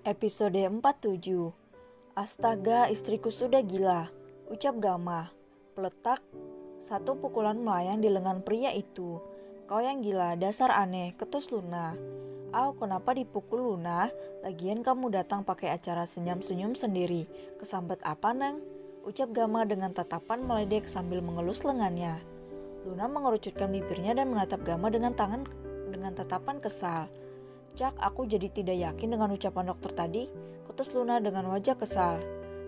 Episode 47. Astaga, istriku sudah gila, ucap Gama. Peletak, satu pukulan melayang di lengan pria itu. Kau yang gila, dasar aneh, ketus Luna. Kenapa dipukul Luna? Lagian kamu datang pakai acara senyum-senyum sendiri. Kesambet apa, Neng? Ucap Gama dengan tatapan meledek sambil mengelus lengannya. Luna mengerucutkan bibirnya dan menatap Gama dengan tatapan kesal. Cak, aku jadi tidak yakin dengan ucapan dokter tadi, ketus Luna dengan wajah kesal.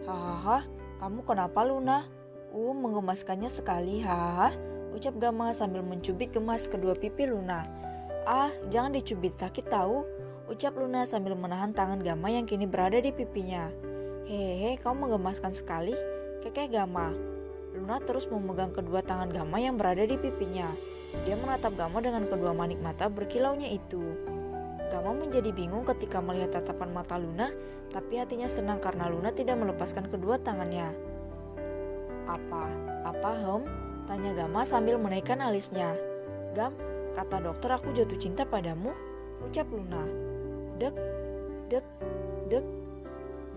Hahaha, kamu kenapa Luna? Menggemaskannya sekali, hahaha, ucap Gama sambil mencubit gemas kedua pipi Luna. Jangan dicubit, sakit tahu, ucap Luna sambil menahan tangan Gama yang kini berada di pipinya. Hehehe, kau menggemaskan sekali, kekeh Gama. Luna terus memegang kedua tangan Gama yang berada di pipinya. Dia menatap Gama dengan kedua manik mata berkilaunya itu. Gama menjadi bingung ketika melihat tatapan mata Luna, tapi hatinya senang karena Luna tidak melepaskan kedua tangannya. Apa, Hem? Tanya Gama sambil menaikkan alisnya. Gam, kata dokter aku jatuh cinta padamu, ucap Luna. Dek, dek, dek.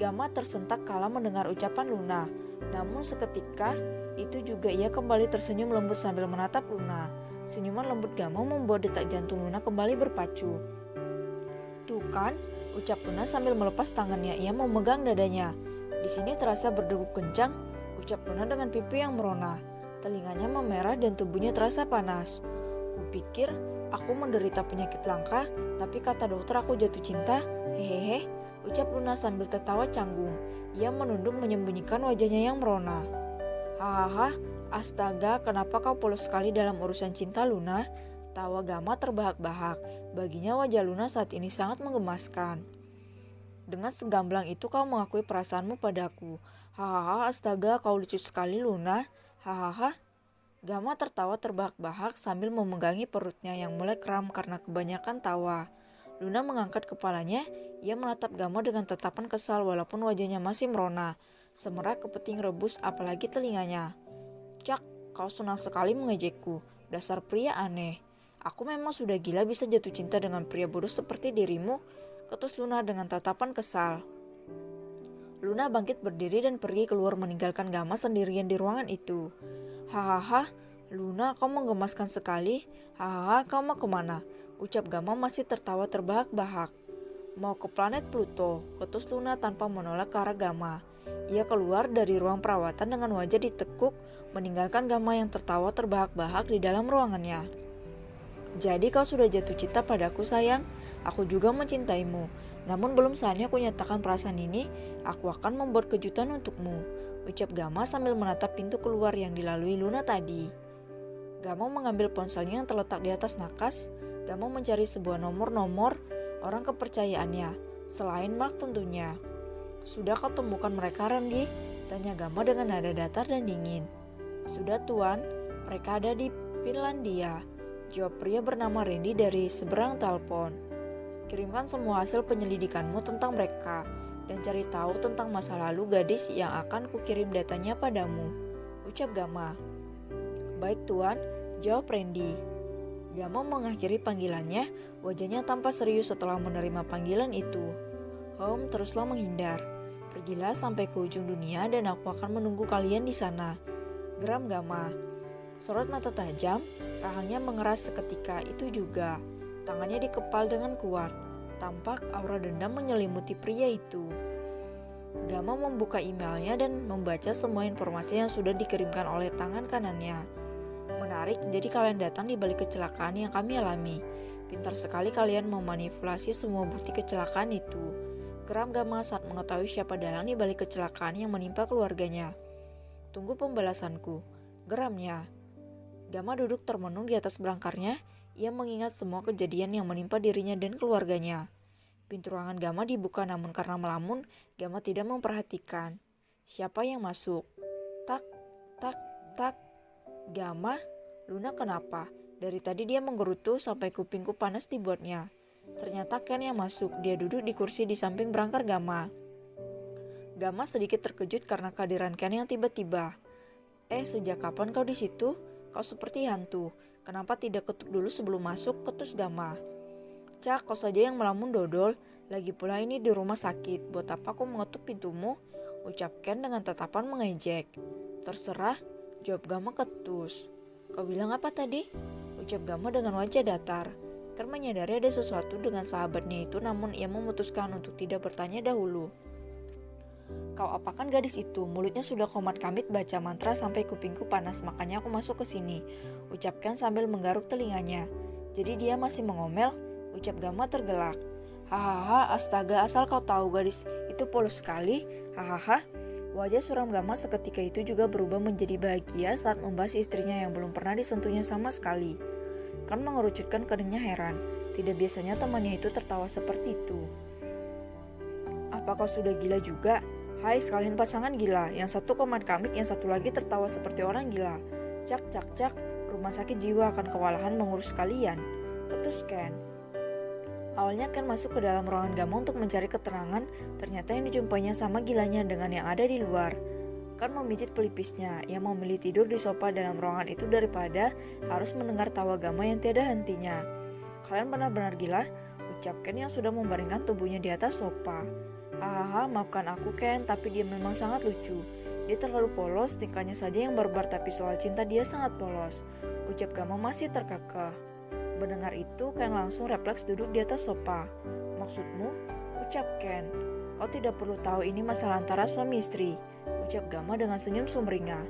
Gama tersentak kala mendengar ucapan Luna. Namun seketika itu juga ia kembali tersenyum lembut sambil menatap Luna. Senyuman lembut Gama membuat detak jantung Luna kembali berpacu. Tuh kan, ucap Luna sambil melepas tangannya. Ia memegang dadanya. Di sini terasa berdegup kencang, ucap Luna dengan pipi yang merona. Telinganya memerah dan tubuhnya terasa panas. Kupikir aku menderita penyakit langka, tapi kata dokter aku jatuh cinta. Hehehe, ucap Luna sambil tertawa canggung. Ia menunduk menyembunyikan wajahnya yang merona. Hahaha, astaga, kenapa kau polos sekali dalam urusan cinta Luna? Tawa Gama terbahak-bahak. Baginya wajah Luna saat ini sangat menggemaskan. Dengan segamblang itu kau mengakui perasaanmu padaku. Hahaha, astaga, kau lucu sekali Luna. Hahaha. Gama tertawa terbahak-bahak sambil memegangi perutnya yang mulai kram karena kebanyakan tawa. Luna mengangkat kepalanya. Ia menatap Gama dengan tatapan kesal walaupun wajahnya masih merona. Semerak kepiting rebus apalagi telinganya. Cak, kau senang sekali mengejekku. Dasar pria aneh. Aku memang sudah gila bisa jatuh cinta dengan pria bodoh seperti dirimu, ketus Luna dengan tatapan kesal. Luna bangkit berdiri dan pergi keluar meninggalkan Gama sendirian di ruangan itu. Hahaha, Luna, kau menggemaskan sekali. Hahaha, kau mau kemana? Ucap Gama masih tertawa terbahak-bahak. Mau ke planet Pluto, ketus Luna tanpa menolak ke arah Gama. Ia keluar dari ruang perawatan dengan wajah ditekuk, meninggalkan Gama yang tertawa terbahak-bahak di dalam ruangannya. Jadi kau sudah jatuh cinta padaku sayang, aku juga mencintaimu. Namun belum saatnya aku nyatakan perasaan ini, aku akan membuat kejutan untukmu, ucap Gama sambil menatap pintu keluar yang dilalui Luna tadi. Gama mengambil ponselnya yang terletak di atas nakas. Gama mencari sebuah nomor-nomor orang kepercayaannya, selain Mark tentunya. Sudah kau temukan mereka Randy? Tanya Gama dengan nada datar dan dingin. Sudah tuan, mereka ada di Finlandia, jawab pria bernama Randy dari seberang telepon. Kirimkan semua hasil penyelidikanmu tentang mereka dan cari tahu tentang masa lalu gadis yang akan kukirim datanya padamu, ucap Gama. Baik tuan, jawab Randy. Gama mengakhiri panggilannya, wajahnya tampak serius setelah menerima panggilan itu. Teruslah menghindar. Pergilah sampai ke ujung dunia dan aku akan menunggu kalian di sana, geram Gama. Sorot mata tajam, rahangnya mengeras seketika itu juga. Tangannya dikepal dengan kuat. Tampak aura dendam menyelimuti pria itu. Gama membuka emailnya dan membaca semua informasi yang sudah dikirimkan oleh tangan kanannya. Menarik, jadi kalian datang di balik kecelakaan yang kami alami. Pintar sekali kalian memanipulasi semua bukti kecelakaan itu. Geram Gama saat mengetahui siapa dalang di balik kecelakaan yang menimpa keluarganya. Tunggu pembalasanku, geramnya. Gama duduk termenung di atas belangkarnya. Ia mengingat semua kejadian yang menimpa dirinya dan keluarganya. Pintu ruangan Gama dibuka namun karena melamun, Gama tidak memperhatikan. Siapa yang masuk? Tak, tak, tak. Gama? Luna kenapa? Dari tadi dia menggerutu sampai kupingku panas dibuatnya. Ternyata Ken yang masuk. Dia duduk di kursi di samping berangkar Gama. Gama sedikit terkejut karena kehadiran Ken yang tiba-tiba. Sejak kapan kau di situ? Kau seperti hantu. Kenapa tidak ketuk dulu sebelum masuk, ketus Gama? Cak, kau saja yang melamun dodol. Lagi pula ini di rumah sakit, buat apa aku mengetuk pintumu? Ucap Ken dengan tatapan mengejek. Terserah, jawab Gama ketus. Kau bilang apa tadi? Ucap Gama dengan wajah datar. Ken menyadari ada sesuatu dengan sahabatnya itu, namun ia memutuskan untuk tidak bertanya dahulu. Kau apakan gadis itu? Mulutnya sudah komat kamit baca mantra sampai kupingku panas, makanya aku masuk ke sini. Ucapkan sambil menggaruk telinganya. Jadi dia masih mengomel? Ucap Gama tergelak. Hahaha, astaga, asal kau tahu gadis itu polos sekali. Hahaha. Wajah suram Gama seketika itu juga berubah menjadi bahagia saat membahas istrinya yang belum pernah disentuhnya sama sekali. Kan mengerucutkan keningnya heran. Tidak biasanya temannya itu tertawa seperti itu. Apa kau sudah gila juga? Hai, sekalian pasangan gila. Yang satu komat kamit, yang satu lagi tertawa seperti orang gila. Cak, cak, cak. Rumah sakit jiwa akan kewalahan mengurus kalian. Ketus Ken. Awalnya Ken masuk ke dalam ruangan Gama untuk mencari keterangan, ternyata yang dijumpainya sama gilanya dengan yang ada di luar. Ken memijit pelipisnya, ia memilih tidur di sofa dalam ruangan itu daripada harus mendengar tawa Gama yang tiada hentinya. Kalian benar-benar gila, ucap Ken yang sudah membaringkan tubuhnya di atas sofa. Hahaha, maafkan aku Ken, tapi dia memang sangat lucu. Dia terlalu polos, tingkahnya saja yang barbar, tapi soal cinta dia sangat polos. Ucap Gama masih terkekeh. Mendengar itu, Ken langsung refleks duduk di atas sofa. Maksudmu? Ucap Ken. Kau tidak perlu tahu ini masalah antara suami istri. Ucap Gama dengan senyum sumringah.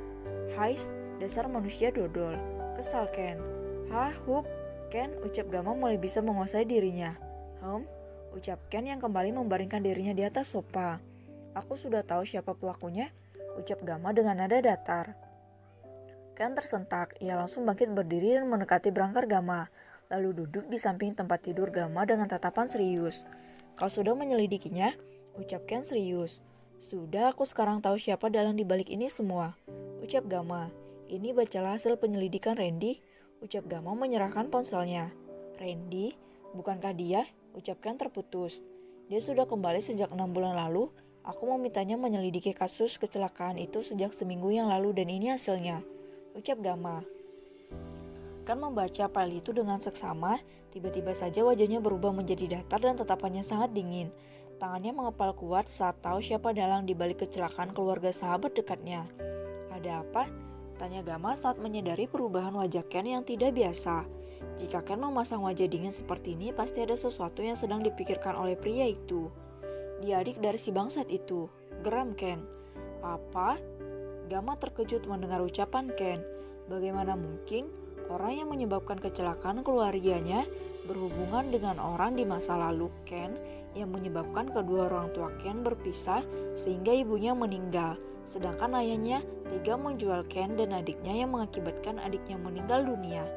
Hai, dasar manusia dodol. Kesal Ken. Hah, hup. Ken, ucap Gama mulai bisa menguasai dirinya. Ucap Ken yang kembali membaringkan dirinya di atas sofa. Aku sudah tahu siapa pelakunya. Ucap Gama dengan nada datar. Ken tersentak, ia langsung bangkit berdiri dan mendekati berangkar Gama. Lalu duduk di samping tempat tidur Gama dengan tatapan serius. Kau sudah menyelidikinya? Ucap Ken serius. Sudah, aku sekarang tahu siapa dalang dibalik ini semua. Ucap Gama. Ini bacalah hasil penyelidikan Randy. Ucap Gama menyerahkan ponselnya. Randy? Bukankah dia? Ucap Ken terputus. Dia sudah kembali sejak 6 bulan lalu. Aku memintanya menyelidiki kasus kecelakaan itu sejak seminggu yang lalu dan ini hasilnya. Ucap Gama. Kan membaca file itu dengan seksama, tiba-tiba saja wajahnya berubah menjadi datar dan tatapannya sangat dingin. Tangannya mengepal kuat saat tahu siapa dalang dibalik kecelakaan keluarga sahabat dekatnya. Ada apa? Tanya Gama saat menyadari perubahan wajah Ken yang tidak biasa. Jika Ken memasang wajah dingin seperti ini, pasti ada sesuatu yang sedang dipikirkan oleh pria itu. Dia adik dari si bangsat itu. Geram Ken. Apa? Gama terkejut mendengar ucapan Ken. Bagaimana mungkin orang yang menyebabkan kecelakaan keluarganya berhubungan dengan orang di masa lalu Ken yang menyebabkan kedua orang tua Ken berpisah sehingga ibunya meninggal, sedangkan ayahnya tega menjual Ken dan adiknya yang mengakibatkan adiknya meninggal dunia.